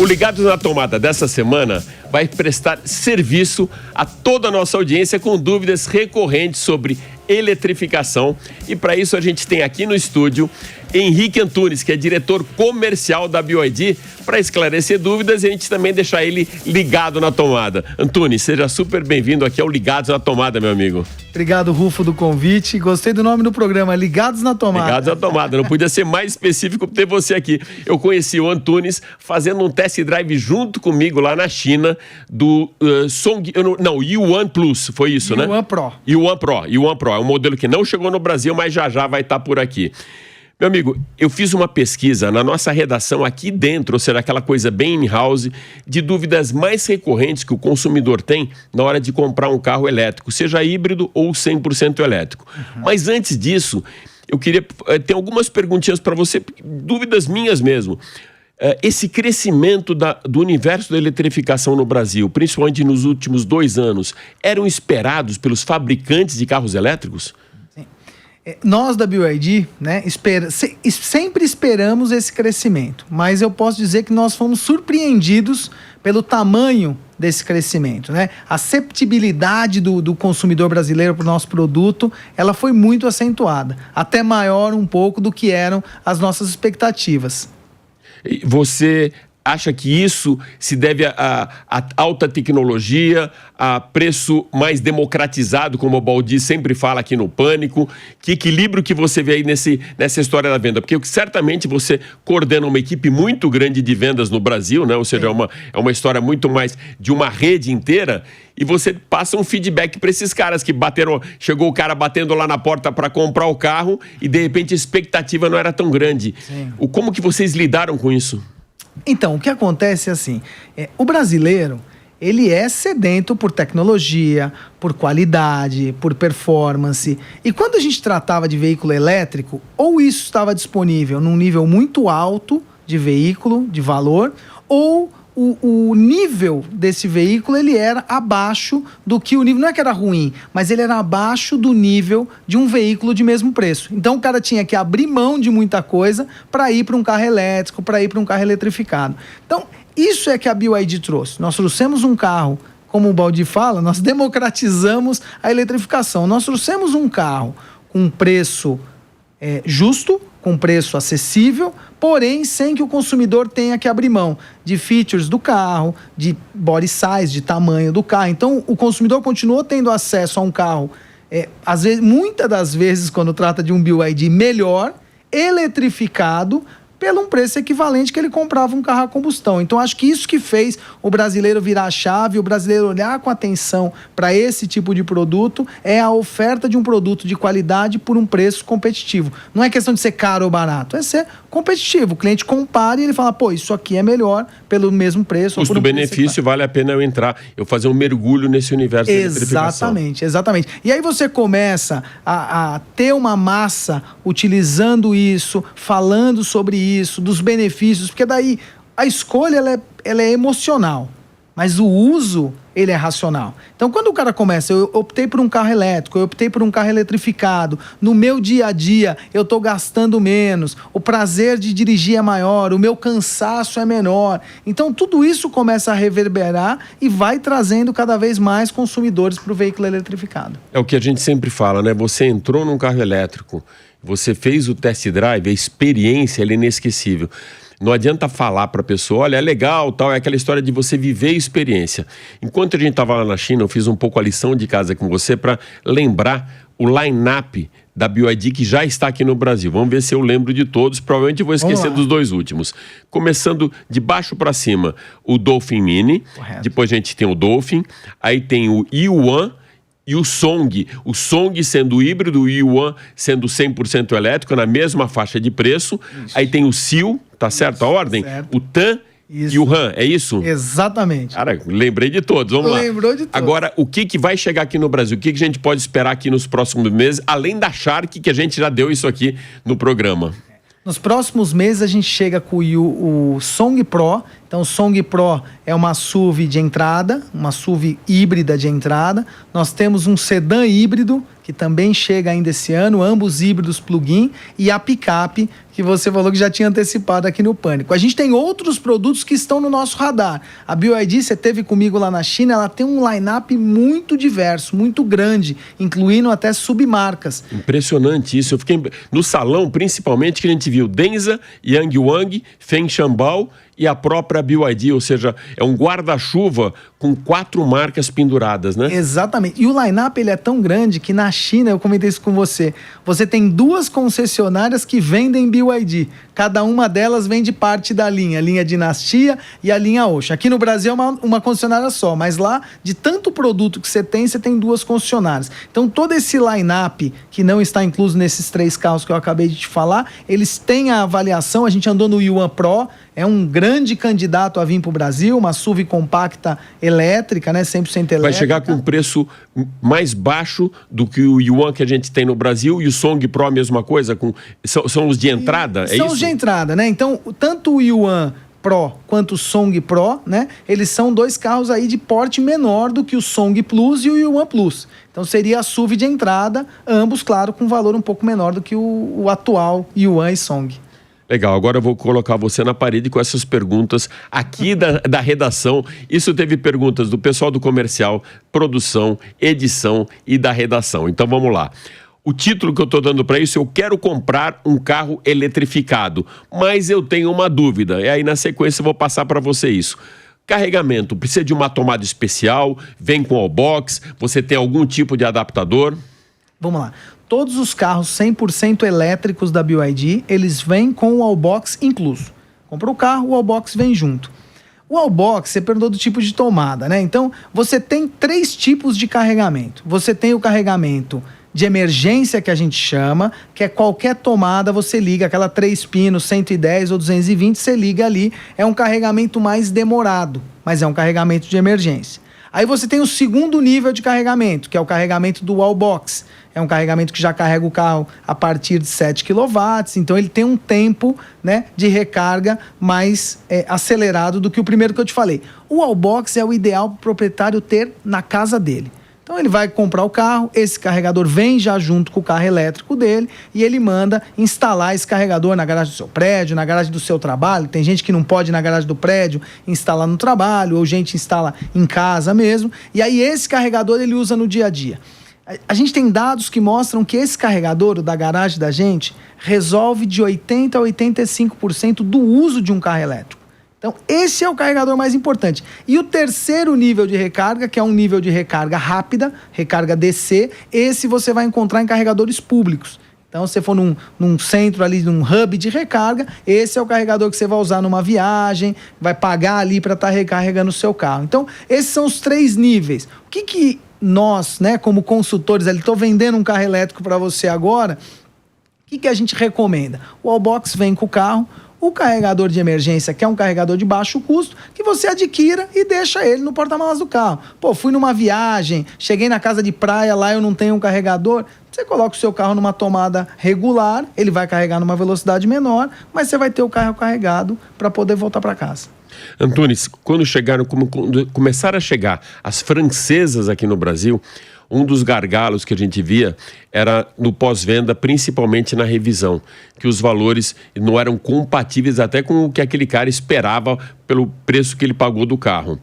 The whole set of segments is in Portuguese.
O Ligados na Tomada dessa semana vai prestar serviço a toda a nossa audiência com dúvidas recorrentes sobre eletrificação. E para isso a gente tem aqui no estúdio Henrique Antunes, que é diretor comercial da BYD, para esclarecer dúvidas e a gente também deixar ele ligado na tomada. Antunes, seja super bem-vindo aqui ao Ligados na Tomada, meu amigo. Obrigado, Rufo, do convite. Gostei do nome do programa, Ligados na Tomada. Ligados na Tomada, não podia ser mais específico ter você aqui. Eu conheci o Antunes fazendo um test drive junto comigo lá na China do Yuan Plus, foi isso, né? Yuan Pro. Yuan Pro, é um modelo que não chegou no Brasil, mas já vai estar por aqui. Meu amigo, eu fiz uma pesquisa na nossa redação aqui dentro, ou seja, aquela coisa bem in-house, de dúvidas mais recorrentes que o consumidor tem na hora de comprar um carro elétrico, seja híbrido ou 100% elétrico. Mas antes disso, eu queria ter algumas perguntinhas para você, dúvidas minhas mesmo. Esse crescimento do universo da eletrificação no Brasil, principalmente nos últimos 2 anos, eram esperados pelos fabricantes de carros elétricos? Nós da BYD, né, sempre esperamos esse crescimento, mas eu posso dizer que nós fomos surpreendidos pelo tamanho desse crescimento, né? A aceptabilidade do consumidor brasileiro para o nosso produto, ela foi muito acentuada, até maior um pouco do que eram as nossas expectativas. Você acha que isso se deve à alta tecnologia, a preço mais democratizado, como o Baldi sempre fala aqui no Pânico? Que equilíbrio que você vê aí nessa história da venda? Porque certamente você coordena uma equipe muito grande de vendas no Brasil, né? Ou seja, é uma história muito mais de uma rede inteira, e você passa um feedback para esses caras que chegou o cara batendo lá na porta para comprar o carro e de repente a expectativa não era tão grande. Como que vocês lidaram com isso? Então, o que acontece é assim, o brasileiro, ele é sedento por tecnologia, por qualidade, por performance. E quando a gente tratava de veículo elétrico, ou isso estava disponível num nível muito alto de veículo, de valor, ou o nível desse veículo, ele era abaixo do que o nível, não é que era ruim, mas ele era abaixo do nível de um veículo de mesmo preço. Então o cara tinha que abrir mão de muita coisa para ir para um carro elétrico, para ir para um carro eletrificado. Então isso é que a BYD trouxe. Nós trouxemos um carro, como o Baldi fala, nós democratizamos a eletrificação. Nós trouxemos um carro com um preço justo, com preço acessível, porém sem que o consumidor tenha que abrir mão de features do carro, de body size, de tamanho do carro. Então, o consumidor continuou tendo acesso a um carro, às vezes, muitas das vezes, quando trata de um BYD melhor, eletrificado, pelo um preço equivalente que ele comprava um carro a combustão. Então, acho que isso que fez o brasileiro virar a chave, o brasileiro olhar com atenção para esse tipo de produto, é a oferta de um produto de qualidade por um preço competitivo. Não é questão de ser caro ou barato, é ser competitivo. O cliente compara e ele fala, pô, isso aqui é melhor pelo mesmo preço. Custo-benefício, vale a pena eu fazer um mergulho nesse universo da eletrificação. Exatamente. E aí você começa a ter uma massa utilizando isso, falando sobre isso, dos benefícios, porque daí a escolha ela é emocional, mas o uso ele é racional. Então quando o cara começa, eu optei por um carro elétrico, eu optei por um carro eletrificado, no meu dia a dia eu estou gastando menos, o prazer de dirigir é maior, o meu cansaço é menor, então tudo isso começa a reverberar e vai trazendo cada vez mais consumidores para o veículo eletrificado. É o que a gente sempre fala, né? Você entrou num carro elétrico, você fez o test drive, a experiência ela é inesquecível. Não adianta falar para a pessoa, olha, é legal, tal, é aquela história de você viver a experiência. Enquanto a gente estava lá na China, eu fiz um pouco a lição de casa com você para lembrar o line-up da BYD que já está aqui no Brasil. Vamos ver se eu lembro de todos, provavelmente vou esquecer dos 2 últimos. Começando de baixo para cima, o Dolphin Mini, depois a gente tem o Dolphin, aí tem o Yuan, e o Song sendo híbrido, o Yuan sendo 100% elétrico, na mesma faixa de preço. Isso. Aí tem o Seal, tá certo a ordem? Certo. O Tan e o Han, é isso? Exatamente. Cara, lembrei de todos, vamos lá. Lembrou de todos. Agora, o que vai chegar aqui no Brasil? O que a gente pode esperar aqui nos próximos meses, além da Shark, que a gente já deu isso aqui no programa? Nos próximos meses a gente chega com o Song Pro. Então o Song Pro é uma SUV de entrada, uma SUV híbrida de entrada. Nós temos um sedã híbrido que também chega ainda esse ano, ambos híbridos plug-in, e a picape, que você falou que já tinha antecipado aqui no Pânico. A gente tem outros produtos que estão no nosso radar. A BYD, você teve comigo lá na China, ela tem um line-up muito diverso, muito grande, incluindo até submarcas. Impressionante isso. Eu fiquei no salão, principalmente, que a gente viu Denza, Yangwang, Feng Shambao e a própria BYD, ou seja, é um guarda-chuva com 4 marcas penduradas, né? Exatamente. E o line-up ele é tão grande que na China, eu comentei isso com você, você tem 2 concessionárias que vendem BYD. Cada uma delas vende parte da linha, a linha Dinastia e a linha Ocean. Aqui no Brasil é uma concessionária só, mas lá, de tanto produto que você tem 2 concessionárias. Então, todo esse line-up, que não está incluso nesses 3 carros que eu acabei de te falar, eles têm a avaliação, a gente andou no Yuan Pro, é um grande candidato a vir para o Brasil, uma SUV compacta elétrica, né, 100% elétrica. Vai chegar com um preço mais baixo do que o Yuan que a gente tem no Brasil, e o Song Pro a mesma coisa? São os de entrada, é isso? São os de entrada, né? Então, tanto o Yuan Pro quanto o Song Pro, né? Eles são 2 carros aí de porte menor do que o Song Plus e o Yuan Plus. Então seria a SUV de entrada, ambos, claro, com valor um pouco menor do que o atual Yuan e Song. Legal, agora eu vou colocar você na parede com essas perguntas aqui da redação. Isso teve perguntas do pessoal do comercial, produção, edição e da redação. Então vamos lá. O título que eu estou dando para isso, eu quero comprar um carro eletrificado, mas eu tenho uma dúvida. E aí na sequência eu vou passar para você isso. Carregamento, precisa de uma tomada especial, vem com wallbox, você tem algum tipo de adaptador? Vamos lá. Todos os carros 100% elétricos da BYD, eles vêm com o wallbox incluso. Compra o carro, o wallbox vem junto. O wallbox, você perguntou do tipo de tomada, né? Então, você tem 3 tipos de carregamento. Você tem o carregamento de emergência, que a gente chama, que é qualquer tomada, você liga, aquela 3 pinos, 110 ou 220, você liga ali. É um carregamento mais demorado, mas é um carregamento de emergência. Aí você tem o segundo nível de carregamento, que é o carregamento do wallbox. É um carregamento que já carrega o carro a partir de 7 kW, então ele tem um tempo, né, de recarga mais acelerado do que o primeiro que eu te falei. O wallbox é o ideal para o proprietário ter na casa dele. Então ele vai comprar o carro, esse carregador vem já junto com o carro elétrico dele e ele manda instalar esse carregador na garagem do seu prédio, na garagem do seu trabalho. Tem gente que não pode ir na garagem do prédio instalar no trabalho, ou gente instala em casa mesmo. E aí esse carregador ele usa no dia a dia. A gente tem dados que mostram que esse carregador da garagem da gente resolve de 80% a 85% do uso de um carro elétrico. Então, esse é o carregador mais importante. E o terceiro nível de recarga, que é um nível de recarga rápida, recarga DC, esse você vai encontrar em carregadores públicos. Então, se você for num centro ali, num hub de recarga, esse é o carregador que você vai usar numa viagem, vai pagar ali para estar recarregando o seu carro. Então, esses são os 3 níveis. O que nós, né, como consultores, estou vendendo um carro elétrico para você agora, o que a gente recomenda? O wallbox vem com o carro, o carregador de emergência, que é um carregador de baixo custo, que você adquira e deixa ele no porta-malas do carro. Pô, fui numa viagem, cheguei na casa de praia, lá eu não tenho um carregador, você coloca o seu carro numa tomada regular, ele vai carregar numa velocidade menor, mas você vai ter o carro carregado para poder voltar para casa. Antunes, quando começaram a chegar as francesas aqui no Brasil, um dos gargalos que a gente via era no pós-venda, principalmente na revisão, que os valores não eram compatíveis até com o que aquele cara esperava pelo preço que ele pagou do carro.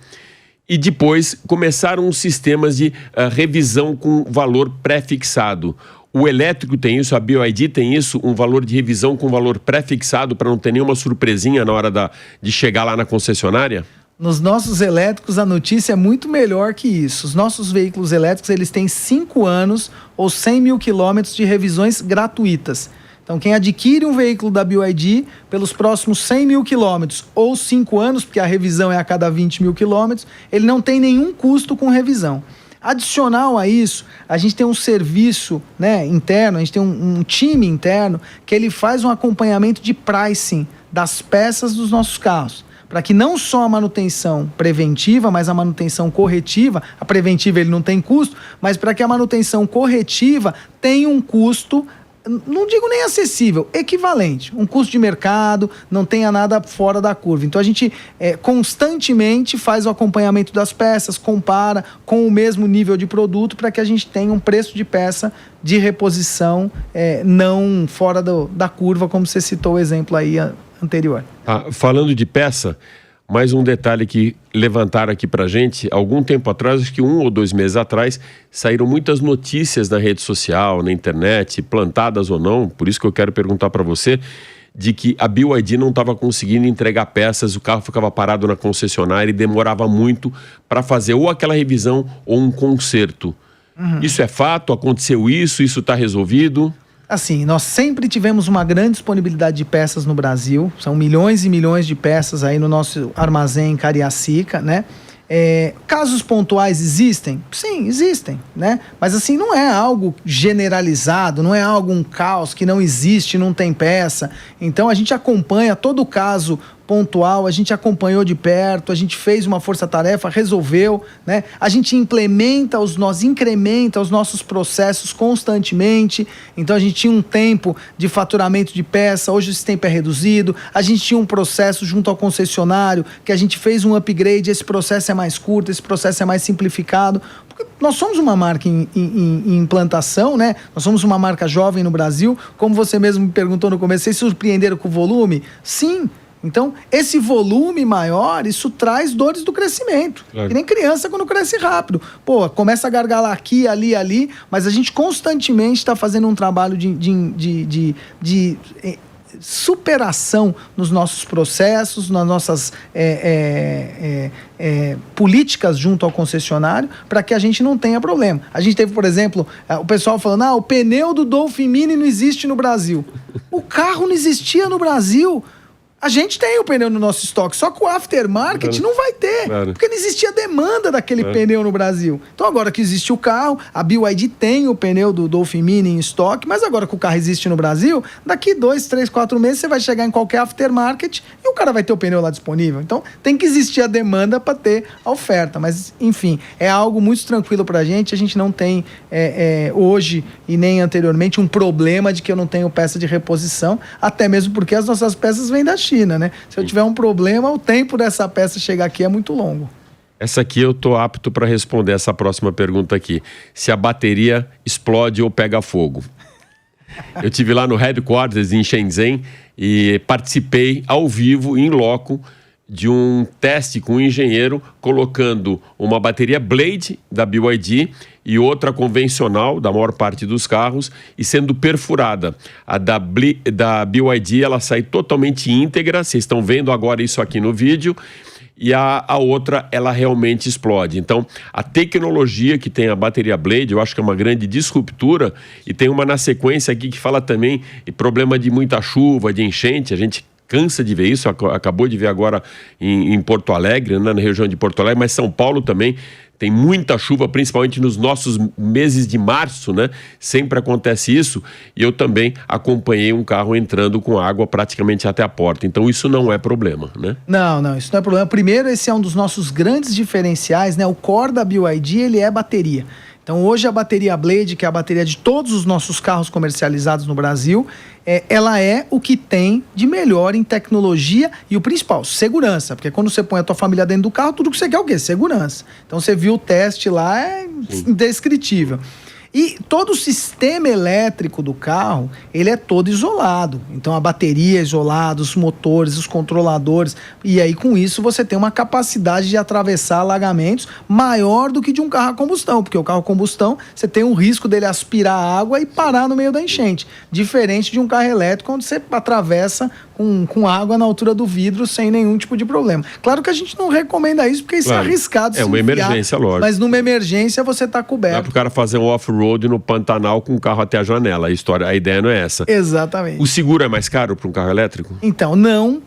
E depois começaram os sistemas de revisão com valor pré-fixado. O elétrico tem isso, a BYD tem isso, um valor de revisão com valor pré-fixado para não ter nenhuma surpresinha na hora de chegar lá na concessionária? Nos nossos elétricos, a notícia é muito melhor que isso. Os nossos veículos elétricos, eles têm 5 anos ou 100 mil quilômetros de revisões gratuitas. Então, quem adquire um veículo da BYD pelos próximos 100 mil quilômetros ou 5 anos, porque a revisão é a cada 20 mil quilômetros, ele não tem nenhum custo com revisão. Adicional a isso, a gente tem um serviço, né, interno, a gente tem um time interno que ele faz um acompanhamento de pricing das peças dos nossos carros, para que não só a manutenção preventiva, mas a manutenção corretiva, a preventiva ele não tem custo, mas para que a manutenção corretiva tenha um custo não digo nem acessível, equivalente. Um custo de mercado, não tenha nada fora da curva. Então a gente constantemente faz o acompanhamento das peças, compara com o mesmo nível de produto para que a gente tenha um preço de peça de reposição não fora da curva, como você citou o exemplo aí anterior. Falando de peça, mais um detalhe que levantaram aqui pra gente, algum tempo atrás, acho que 1 ou 2 meses atrás, saíram muitas notícias na rede social, na internet, plantadas ou não, por isso que eu quero perguntar para você, de que a BYD não estava conseguindo entregar peças, o carro ficava parado na concessionária e demorava muito para fazer ou aquela revisão ou um conserto. Isso é fato? Aconteceu isso? Isso está resolvido? Assim, nós sempre tivemos uma grande disponibilidade de peças no Brasil, são milhões e milhões de peças aí no nosso armazém em Cariacica, né? Casos pontuais existem? Sim, existem, né? Mas assim, não é algo generalizado, não é algo, um caos que não existe, não tem peça. Então a gente acompanha todo o caso pontual, a gente acompanhou de perto, a gente fez uma força-tarefa, resolveu, né? A gente incrementa os nossos processos constantemente. Então a gente tinha um tempo de faturamento de peça, hoje esse tempo é reduzido. A gente tinha um processo junto ao concessionário que a gente fez um upgrade, esse processo é mais curto, esse processo é mais simplificado. Porque nós somos uma marca em implantação, né? Nós somos uma marca jovem no Brasil. Como você mesmo me perguntou no começo, vocês se surpreenderam com o volume? Sim. Então, esse volume maior, isso traz dores do crescimento. Claro. Que nem criança quando cresce rápido. Começa a gargalar aqui, ali, mas a gente constantemente está fazendo um trabalho de superação nos nossos processos, nas nossas políticas junto ao concessionário, para que a gente não tenha problema. A gente teve, por exemplo, o pessoal falando, o pneu do Dolphin Mini não existe no Brasil. O carro não existia no Brasil. A gente tem o pneu no nosso estoque, só que o aftermarket não vai ter, porque não existia demanda daquele pneu no Brasil. Então agora que existe o carro, a BYD tem o pneu do Dolphin Mini em estoque, mas agora que o carro existe no Brasil, daqui 2, 3, 4 meses você vai chegar em qualquer aftermarket e o cara vai ter o pneu lá disponível. Então tem que existir a demanda para ter a oferta, mas enfim, é algo muito tranquilo pra gente, a gente não tem hoje e nem anteriormente um problema de que eu não tenho peça de reposição, até mesmo porque as nossas peças vêm da China, né? Se eu tiver um problema, o tempo dessa peça chegar aqui é muito longo. Essa aqui eu tô apto para responder essa próxima pergunta aqui. Se a bateria explode ou pega fogo. Eu tive lá no Headquarters em Shenzhen e participei ao vivo, in loco, de um teste com um engenheiro colocando uma bateria Blade da BYD e outra convencional da maior parte dos carros e sendo perfurada. A da BYD ela sai totalmente íntegra, vocês estão vendo agora isso aqui no vídeo, e a outra ela realmente explode. Então a tecnologia que tem a bateria Blade eu acho que é uma grande disruptura, e tem uma na sequência aqui que fala também de problema de muita chuva, de enchente. A gente cansa de ver isso, acabou de ver agora em Porto Alegre, né, na região de Porto Alegre, mas São Paulo também tem muita chuva, principalmente nos nossos meses de março, né? Sempre acontece isso, e eu também acompanhei um carro entrando com água praticamente até a porta, então isso não é problema, né? Não, isso não é problema. Primeiro, esse é um dos nossos grandes diferenciais, né? O core da BYD, ele é bateria. Então hoje a bateria Blade, que é a bateria de todos os nossos carros comercializados no Brasil, ela é o que tem de melhor em tecnologia e o principal, segurança. Porque quando você põe a tua família dentro do carro, tudo que você quer é o quê? Segurança. Então você viu o teste lá, é indescritível. E todo o sistema elétrico do carro, ele é todo isolado. Então a bateria é isolada, os motores, os controladores. E aí com isso você tem uma capacidade de atravessar alagamentos maior do que de um carro a combustão. Porque o carro a combustão, você tem um risco dele aspirar água e parar no meio da enchente. Diferente de um carro elétrico, onde você atravessa com água na altura do vidro sem nenhum tipo de problema. Claro que a gente não recomenda isso, porque isso é arriscado. É uma emergência, lógico. Mas numa emergência você está coberto. Dá para o cara fazer um off-road no Pantanal com o carro até a janela. A ideia não é essa. Exatamente. O seguro é mais caro para um carro elétrico? Então, não.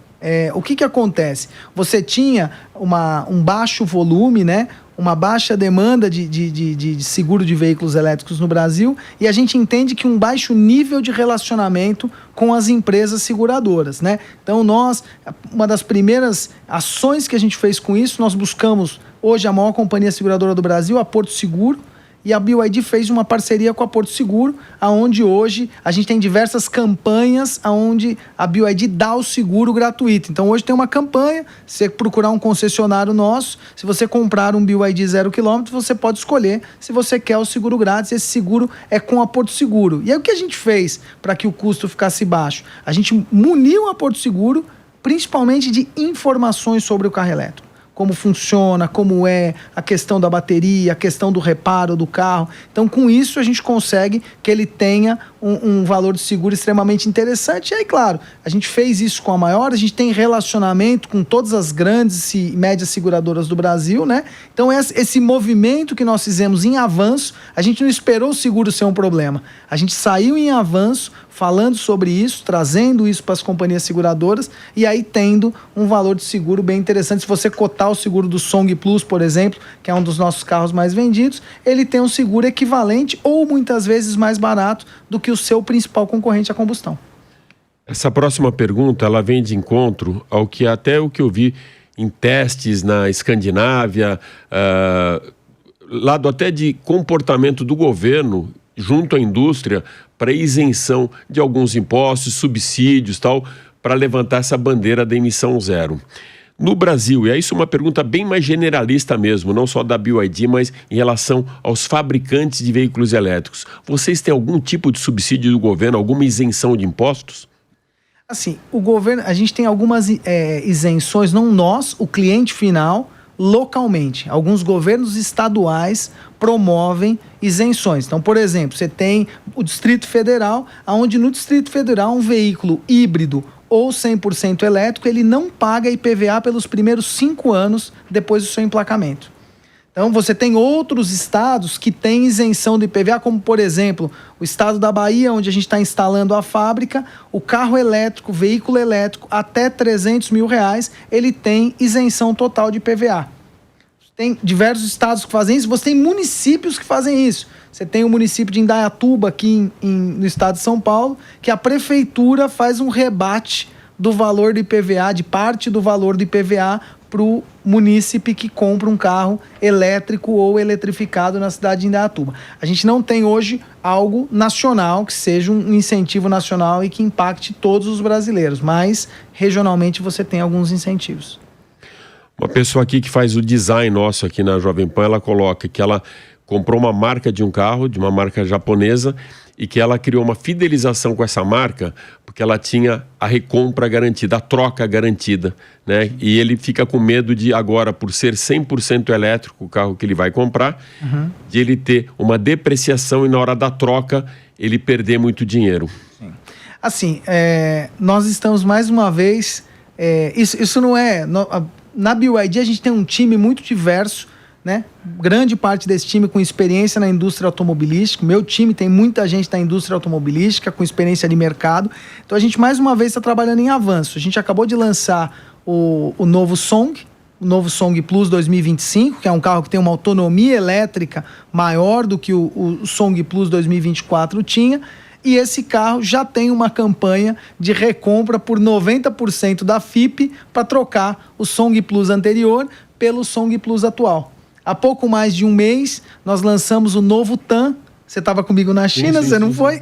O que acontece? Você tinha um baixo volume, né? Uma baixa demanda de seguro de veículos elétricos no Brasil, e a gente entende que um baixo nível de relacionamento com as empresas seguradoras, né? Então uma das primeiras ações que a gente fez com isso, nós buscamos hoje a maior companhia seguradora do Brasil, a Porto Seguro, e a BYD fez uma parceria com a Porto Seguro, aonde hoje a gente tem diversas campanhas aonde a BYD dá o seguro gratuito. Então hoje tem uma campanha, se você procurar um concessionário nosso, se você comprar um BYD 0 km, você pode escolher se você quer o seguro grátis. Esse seguro é com a Porto Seguro. E aí o que a gente fez para que o custo ficasse baixo? A gente muniu a Porto Seguro principalmente de informações sobre o carro elétrico. Como funciona, como é, a questão da bateria, a questão do reparo do carro. Então, com isso, a gente consegue que ele tenha um valor de seguro extremamente interessante. E aí, claro, a gente fez isso com a Maior, a gente tem relacionamento com todas as grandes e médias seguradoras do Brasil, né? Então, esse movimento que nós fizemos em avanço, a gente não esperou o seguro ser um problema. A gente saiu em avanço, falando sobre isso, trazendo isso para as companhias seguradoras e aí tendo um valor de seguro bem interessante. Se você cotar o seguro do Song Plus, por exemplo, que é um dos nossos carros mais vendidos, ele tem um seguro equivalente ou muitas vezes mais barato do que o seu principal concorrente à combustão. Essa próxima pergunta, ela vem de encontro ao que até o que eu vi em testes na Escandinávia, lado até de comportamento do governo junto à indústria para isenção de alguns impostos, subsídios, tal, para levantar essa bandeira da emissão zero. No Brasil, e é isso uma pergunta bem mais generalista mesmo, não só da BYD, mas em relação aos fabricantes de veículos elétricos. Vocês têm algum tipo de subsídio do governo, alguma isenção de impostos? Assim, o governo, a gente tem algumas isenções, não nós, o cliente final, localmente. Alguns governos estaduais promovem isenções. Então, por exemplo, você tem o Distrito Federal, onde no Distrito Federal um veículo híbrido ou 100% elétrico, ele não paga IPVA pelos primeiros 5 anos depois do seu emplacamento. Então, você tem outros estados que têm isenção do IPVA, como, por exemplo, o estado da Bahia, onde a gente está instalando a fábrica, o carro elétrico, veículo elétrico, até R$300 mil, ele tem isenção total de IPVA. Tem diversos estados que fazem isso, você tem municípios que fazem isso. Você tem o município de Indaiatuba, aqui no estado de São Paulo, que a prefeitura faz um rebate do valor do IPVA, de parte do valor do IPVA, para o munícipe que compra um carro elétrico ou eletrificado na cidade de Indaiatuba. A gente não tem hoje algo nacional, que seja um incentivo nacional e que impacte todos os brasileiros, mas regionalmente você tem alguns incentivos. Uma pessoa aqui que faz o design nosso aqui na Jovem Pan, ela coloca que ela comprou uma marca de um carro, de uma marca japonesa, e que ela criou uma fidelização com essa marca, porque ela tinha a recompra garantida, a troca garantida, né? E ele fica com medo de agora, por ser 100% elétrico o carro que ele vai comprar, de ele ter uma depreciação e na hora da troca ele perder muito dinheiro. Sim. Assim, nós estamos mais uma vez... Isso não é... Na BYD a gente tem um time muito diverso, né? Grande parte desse time com experiência na indústria automobilística. Meu time tem muita gente da indústria automobilística com experiência de mercado. Então a gente mais uma vez está trabalhando em avanço. A gente acabou de lançar o novo Song, o novo Song Plus 2025, que é um carro que tem uma autonomia elétrica maior do que o Song Plus 2024 tinha. E esse carro já tem uma campanha de recompra por 90% da FIP para trocar o Song Plus anterior pelo Song Plus atual. Há pouco mais de um mês, nós lançamos o novo TAN. Você estava comigo na China, você não foi?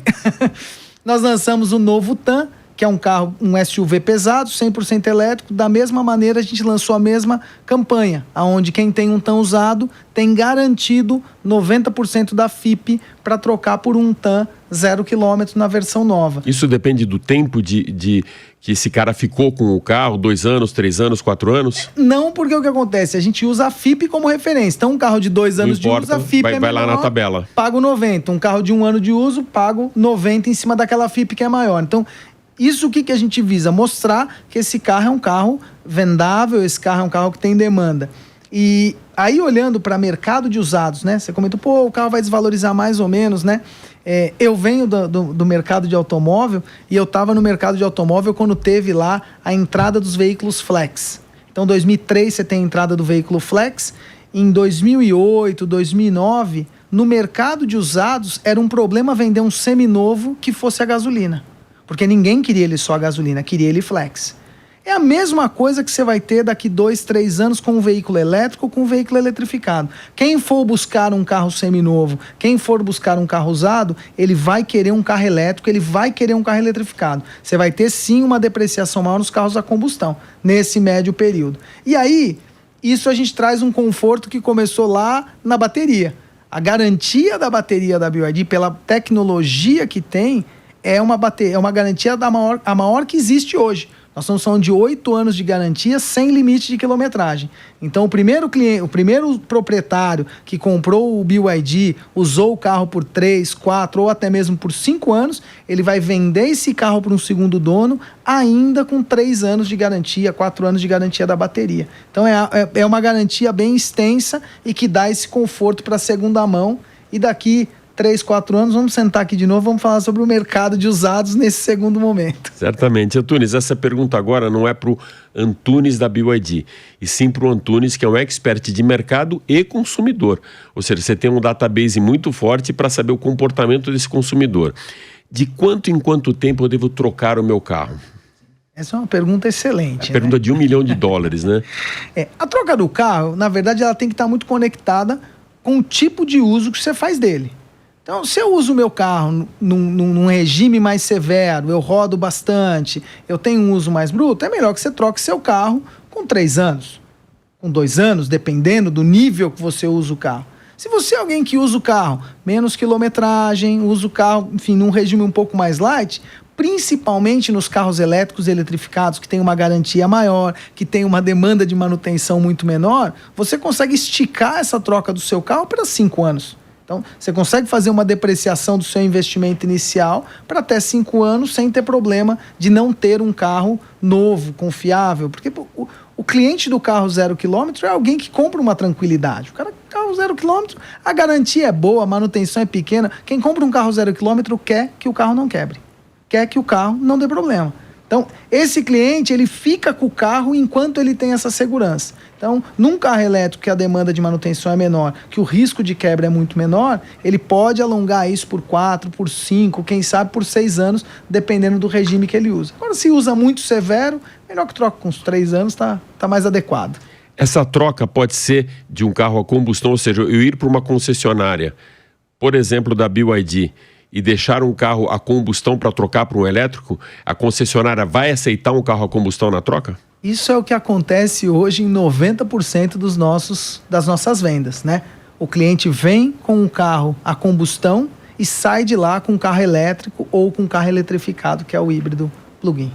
Nós lançamos o novo TAN, que é um carro, um SUV pesado, 100% elétrico. Da mesma maneira, a gente lançou a mesma campanha, onde quem tem um TAN usado tem garantido 90% da FIP para trocar por um TAN 0 km na versão nova. Isso depende do tempo de que esse cara ficou com o carro, 2 anos, 3 anos, 4 anos? Não, porque o que acontece? A gente usa a FIP como referência. Então, um carro de 2 anos de uso, a FIP vai lá na tabela. Pago 90. Um carro de 1 ano de uso, pago 90 em cima daquela FIP que é maior. Então, isso o que a gente visa? Mostrar que esse carro é um carro vendável, esse carro é um carro que tem demanda. E aí, olhando para mercado de usados, né? Você comentou, o carro vai desvalorizar mais ou menos, né? Eu venho do mercado de automóvel e eu estava no mercado de automóvel quando teve lá a entrada dos veículos flex. Então, em 2003 você tem a entrada do veículo flex. Em 2008, 2009, no mercado de usados era um problema vender um seminovo que fosse a gasolina. Porque ninguém queria ele só a gasolina, queria ele flex. E É a mesma coisa que você vai ter daqui 2, 3 anos com um veículo elétrico ou com um veículo eletrificado. Quem for buscar um carro seminovo, quem for buscar um carro usado, ele vai querer um carro elétrico, ele vai querer um carro eletrificado. Você vai ter sim uma depreciação maior nos carros a combustão, nesse médio período. E aí, isso a gente traz um conforto que começou lá na bateria. A garantia da bateria da BYD, pela tecnologia que tem, é uma garantia a maior que existe hoje. Nós estamos falando de 8 anos de garantia sem limite de quilometragem. Então, o primeiro proprietário que comprou o BYD, usou o carro por 3, 4 ou até mesmo por 5 anos, ele vai vender esse carro para um segundo dono ainda com 3 anos de garantia, 4 anos de garantia da bateria. Então, é uma garantia bem extensa e que dá esse conforto para a segunda mão. E daqui 3, 4 anos, vamos sentar aqui de novo, vamos falar sobre o mercado de usados nesse segundo momento. Certamente. Antunes, essa pergunta agora não é para o Antunes da BYD, e sim para o Antunes, que é um expert de mercado e consumidor. Ou seja, você tem um database muito forte para saber o comportamento desse consumidor. De quanto em quanto tempo eu devo trocar o meu carro? Essa é uma pergunta excelente. A pergunta de $1 milhão, né? A troca do carro, na verdade, ela tem que estar muito conectada com o tipo de uso que você faz dele. Então, se eu uso o meu carro num regime mais severo, eu rodo bastante, eu tenho um uso mais bruto, é melhor que você troque seu carro com 3 anos, com 2 anos, dependendo do nível que você usa o carro. Se você é alguém que usa o carro menos quilometragem, usa o carro, enfim, num regime um pouco mais light, principalmente nos carros elétricos e eletrificados, que tem uma garantia maior, que tem uma demanda de manutenção muito menor, você consegue esticar essa troca do seu carro para 5 anos. Então, você consegue fazer uma depreciação do seu investimento inicial para até 5 anos sem ter problema de não ter um carro novo, confiável. Porque o cliente do carro 0 km é alguém que compra uma tranquilidade. O carro 0 km, a garantia é boa, a manutenção é pequena. Quem compra um carro 0 km quer que o carro não quebre, quer que o carro não dê problema. Então, esse cliente, ele fica com o carro enquanto ele tem essa segurança. Então, num carro elétrico que a demanda de manutenção é menor, que o risco de quebra é muito menor, ele pode alongar isso por 4, por 5, quem sabe por 6 anos, dependendo do regime que ele usa. Agora, se usa muito severo, melhor que troque com uns 3 anos, tá mais adequado. Essa troca pode ser de um carro a combustão, ou seja, eu ir para uma concessionária, por exemplo, da BYD, e deixar um carro a combustão para trocar para um elétrico, a concessionária vai aceitar um carro a combustão na troca? Isso é o que acontece hoje em 90% das nossas vendas, né? O cliente vem com um carro a combustão e sai de lá com um carro elétrico ou com um carro eletrificado, que é o híbrido plug-in.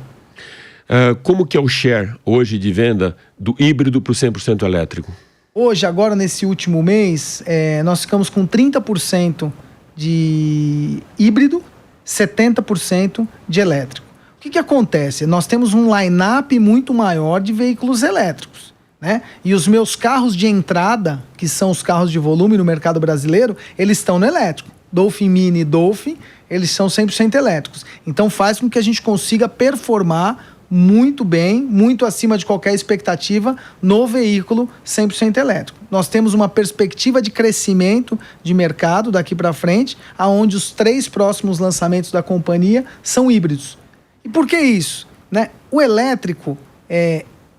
Como que é o share hoje de venda do híbrido para o 100% elétrico? Hoje, agora nesse último mês, nós ficamos com 30% de híbrido, 70% de elétrico. O que acontece? Nós temos um line-up muito maior de veículos elétricos, né? E os meus carros de entrada, que são os carros de volume no mercado brasileiro, eles estão no elétrico. Dolphin Mini e Dolphin, eles são 100% elétricos. Então faz com que a gente consiga performar muito bem, muito acima de qualquer expectativa no veículo 100% elétrico. Nós temos uma perspectiva de crescimento de mercado daqui para frente, aonde os 3 próximos lançamentos da companhia são híbridos. E por que isso? Né? O elétrico,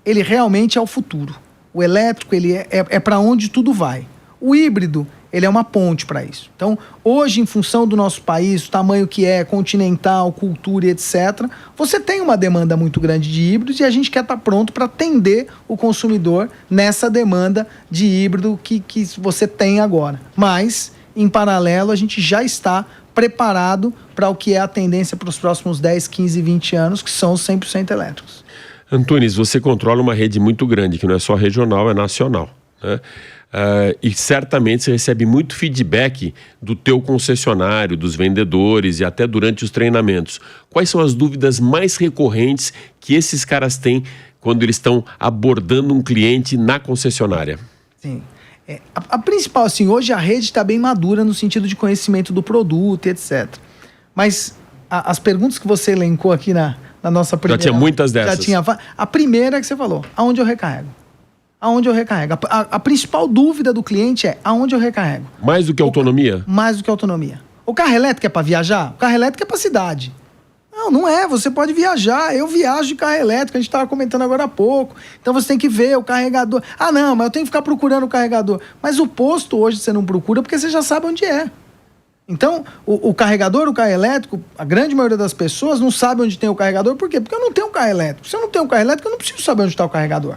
ele realmente é o futuro. O elétrico, ele é para onde tudo vai. O híbrido, ele é uma ponte para isso. Então, hoje, em função do nosso país, o tamanho que é, continental, cultura e etc., você tem uma demanda muito grande de híbridos e a gente quer estar pronto para atender o consumidor nessa demanda de híbrido que você tem agora. Mas, em paralelo, a gente já está preparado para o que é a tendência para os próximos 10, 15, 20 anos, que são os 100% elétricos. Antunes, você controla uma rede muito grande, que não é só regional, é nacional, né? E certamente você recebe muito feedback do teu concessionário, dos vendedores e até durante os treinamentos. Quais são as dúvidas mais recorrentes que esses caras têm quando eles estão abordando um cliente na concessionária? Sim. A principal, assim, hoje a rede está bem madura no sentido de conhecimento do produto e etc. Mas as perguntas que você elencou aqui na nossa primeira... Já tinha muitas dessas. Já tinha. A primeira que você falou, aonde eu recarrego? Aonde eu recarrego? A principal dúvida do cliente é aonde eu recarrego. Mais do que autonomia? Mais do que autonomia. O carro elétrico é para viajar? O carro elétrico é para cidade. Não é. Você pode viajar. Eu viajo de carro elétrico, a gente estava comentando agora há pouco. Então você tem que ver o carregador. Ah, não, mas eu tenho que ficar procurando o carregador. Mas o posto hoje você não procura porque você já sabe onde é. Então, o carregador, o carro elétrico, a grande maioria das pessoas não sabe onde tem o carregador. Por quê? Porque eu não tenho um carro elétrico. Se eu não tenho um carro elétrico, eu não preciso saber onde está o carregador.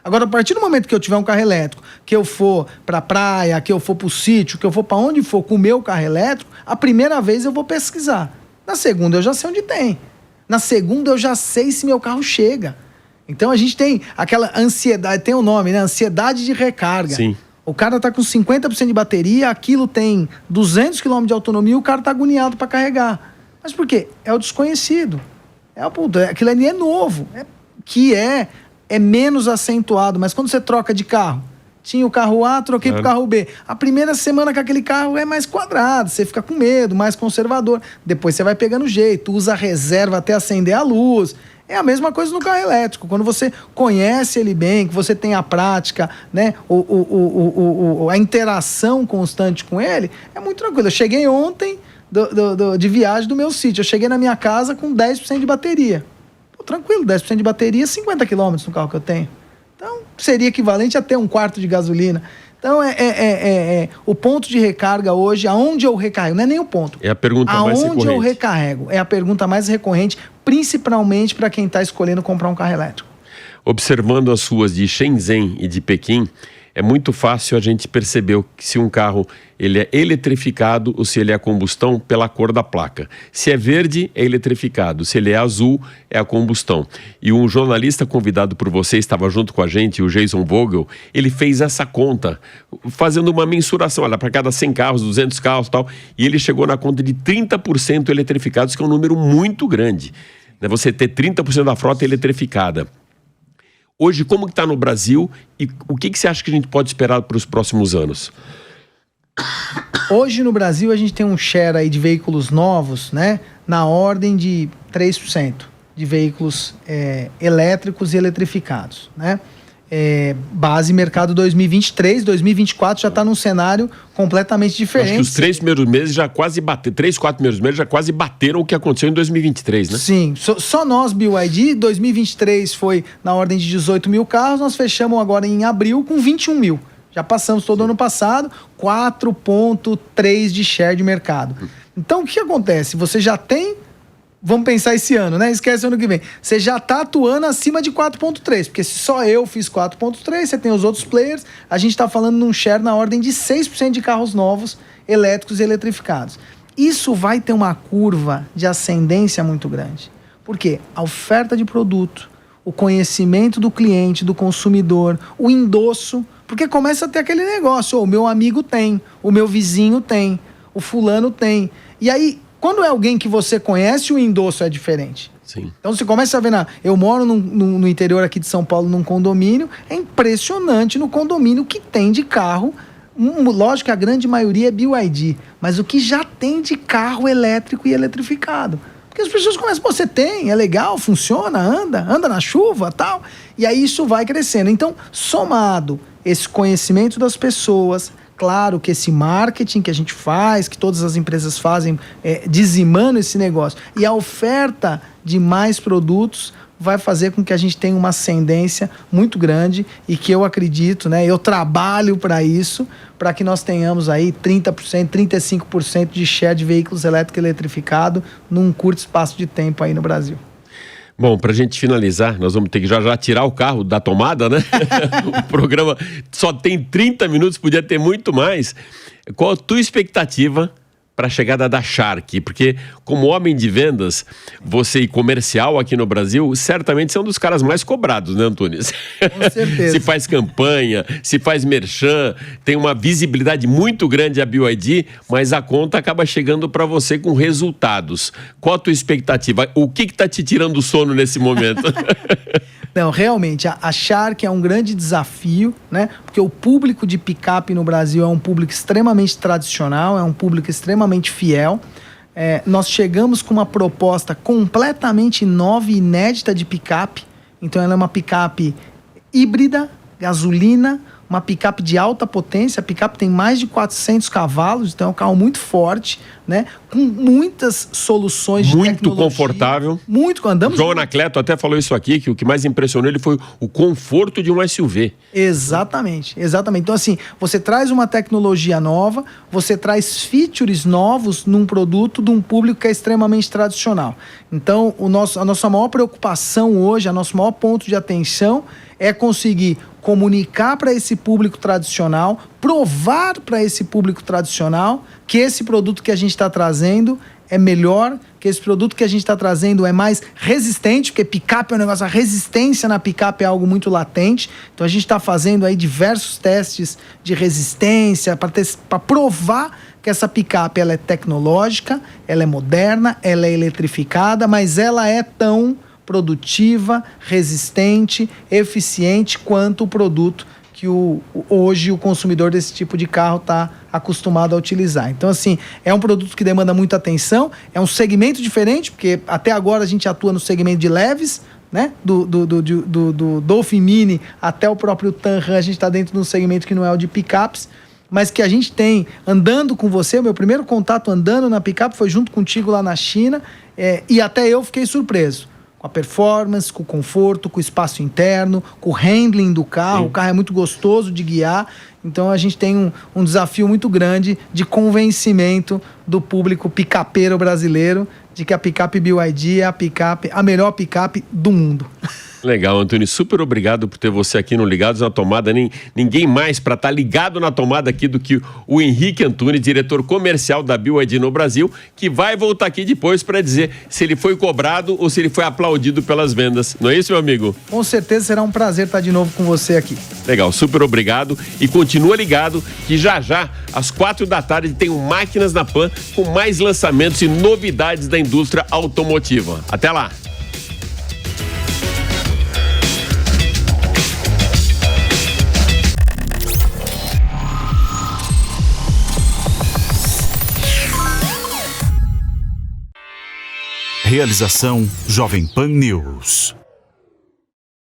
Agora, a partir do momento que eu tiver um carro elétrico, que eu for para a praia, que eu for para o sítio, que eu for para onde for com o meu carro elétrico, a primeira vez eu vou pesquisar. Na segunda eu já sei onde tem. Na segunda eu já sei se meu carro chega. Então a gente tem aquela ansiedade, tem um nome, né? Ansiedade de recarga. Sim. O cara tá com 50% de bateria, aquilo tem 200 km de autonomia e o cara tá agoniado para carregar. Mas por quê? É o desconhecido. Aquilo ali é novo. É menos acentuado. Mas quando você troca de carro, tinha o carro A, troquei pro carro B. A primeira semana com aquele carro é mais quadrado, você fica com medo, mais conservador. Depois você vai pegando jeito, usa a reserva até acender a luz. É a mesma coisa no carro elétrico. Quando você conhece ele bem, que você tem a prática, né, a interação constante com ele, é muito tranquilo. Eu cheguei ontem de viagem do meu sítio. Eu cheguei na minha casa com 10% de bateria. Pô, tranquilo, 10% de bateria, 50 km no carro que eu tenho. Então, seria equivalente a ter um quarto de gasolina. Então, o ponto de recarga hoje, aonde eu recarrego, não é nem o ponto. É a pergunta mais recorrente. Aonde eu recarrego é a pergunta mais recorrente, principalmente para quem está escolhendo comprar um carro elétrico. Observando as ruas de Shenzhen e de Pequim, é muito fácil a gente perceber se um carro ele é eletrificado ou se ele é a combustão pela cor da placa. Se é verde, é eletrificado. Se ele é azul, é a combustão. E um jornalista convidado por você, estava junto com a gente, o Jason Vogel, ele fez essa conta, fazendo uma mensuração, olha, para cada 100 carros, 200 carros e tal, e ele chegou na conta de 30% eletrificados, que é um número muito grande. Você ter 30% da frota eletrificada. Hoje, como que está no Brasil e o que você acha que a gente pode esperar para os próximos anos? Hoje no Brasil a gente tem um share aí de veículos novos, né, na ordem de 3% de veículos elétricos e eletrificados, né? Base mercado 2023, 2024 já está num cenário completamente diferente. Acho que os 3 primeiros meses já quase bateram, 3, 4 primeiros meses já quase bateram o que aconteceu em 2023, né? Sim, só nós, BYD, 2023 foi na ordem de 18 mil carros, nós fechamos agora em abril com 21 mil. Já passamos todo ano passado, 4,3 de share de mercado. Então, o que acontece? Você já tem... Vamos pensar esse ano, né? Esquece o ano que vem. Você já está atuando acima de 4,3, porque se só eu fiz 4,3, você tem os outros players, a gente está falando num share na ordem de 6% de carros novos, elétricos e eletrificados. Isso vai ter uma curva de ascendência muito grande. Por quê? A oferta de produto, o conhecimento do cliente, do consumidor, o endosso, porque começa a ter aquele negócio, o meu amigo tem, o meu vizinho tem, o fulano tem. E aí... Quando é alguém que você conhece, o endosso é diferente. Sim. Então você começa a ver, eu moro no interior aqui de São Paulo, num condomínio, é impressionante no condomínio o que tem de carro. Lógico que a grande maioria é BYD, mas o que já tem de carro elétrico e eletrificado. Porque as pessoas começam, você tem, é legal, funciona, anda na chuva, tal. E aí isso vai crescendo. Então, somado esse conhecimento das pessoas... Claro que esse marketing que a gente faz, que todas as empresas fazem, dizimando esse negócio, e a oferta de mais produtos vai fazer com que a gente tenha uma ascendência muito grande e que eu acredito, né, eu trabalho para isso, para que nós tenhamos aí 30%, 35% de share de veículos elétricos e eletrificados num curto espaço de tempo aí no Brasil. Bom, para a gente finalizar, nós vamos ter que já tirar o carro da tomada, né? O programa só tem 30 minutos, podia ter muito mais. Qual a tua expectativa para a chegada da Shark? Porque como homem de vendas, você e comercial aqui no Brasil, certamente você é um dos caras mais cobrados, né, Antunes? Com certeza. Se faz campanha, se faz merchan, tem uma visibilidade muito grande a BYD, mas a conta acaba chegando para você com resultados. Qual a tua expectativa? O que está te tirando o sono nesse momento? Não, realmente, a Shark é um grande desafio, né? Porque o público de picape no Brasil é um público extremamente tradicional, é um público extremamente fiel. Nós chegamos com uma proposta completamente nova e inédita de picape. Então, ela é uma picape híbrida, gasolina, uma picape de alta potência. A picape tem mais de 400 cavalos, então é um carro muito forte. né? Com muitas soluções de muito tecnologia. Confortável. Muito, andamos... João Anacleto até falou isso aqui, que o que mais impressionou ele foi o conforto de um SUV. Exatamente, exatamente. Então, assim, você traz uma tecnologia nova, você traz features novos num produto de um público que é extremamente tradicional. Então, a nossa maior preocupação hoje, o nosso maior ponto de atenção é conseguir comunicar para esse público tradicional, provar para esse público tradicional que esse produto que a gente está trazendo é melhor, que esse produto que a gente está trazendo é mais resistente, porque picape é um negócio, a resistência na picape é algo muito latente. Então a gente está fazendo aí diversos testes de resistência para provar que essa picape ela é tecnológica, ela é moderna, ela é eletrificada, mas ela é tão produtiva, resistente, eficiente quanto o produto que hoje o consumidor desse tipo de carro está acostumado a utilizar. Então, assim, é um produto que demanda muita atenção, é um segmento diferente, porque até agora a gente atua no segmento de leves, né? Do Dolphin Mini até o próprio Tanran, a gente está dentro de um segmento que não é o de picapes, mas que a gente tem andando com você. O meu primeiro contato andando na picape foi junto contigo lá na China, e até eu fiquei surpreso com a performance, com o conforto, com o espaço interno, com o handling do carro. Sim. O carro é muito gostoso de guiar. Então a gente tem um desafio muito grande de convencimento do público picapeiro brasileiro de que a picape BYD é a melhor picape do mundo. Legal, Antônio, super obrigado por ter você aqui no Ligados na Tomada. Ninguém mais para estar ligado na tomada aqui do que o Henrique Antunes, diretor comercial da BYD no Brasil, que vai voltar aqui depois para dizer se ele foi cobrado ou se ele foi aplaudido pelas vendas. Não é isso, meu amigo? Com certeza será um prazer estar de novo com você aqui. Legal, super obrigado e continua ligado que já às 16h tem o Máquinas na Pan com mais lançamentos e novidades da indústria automotiva. Até lá! Realização Jovem Pan News.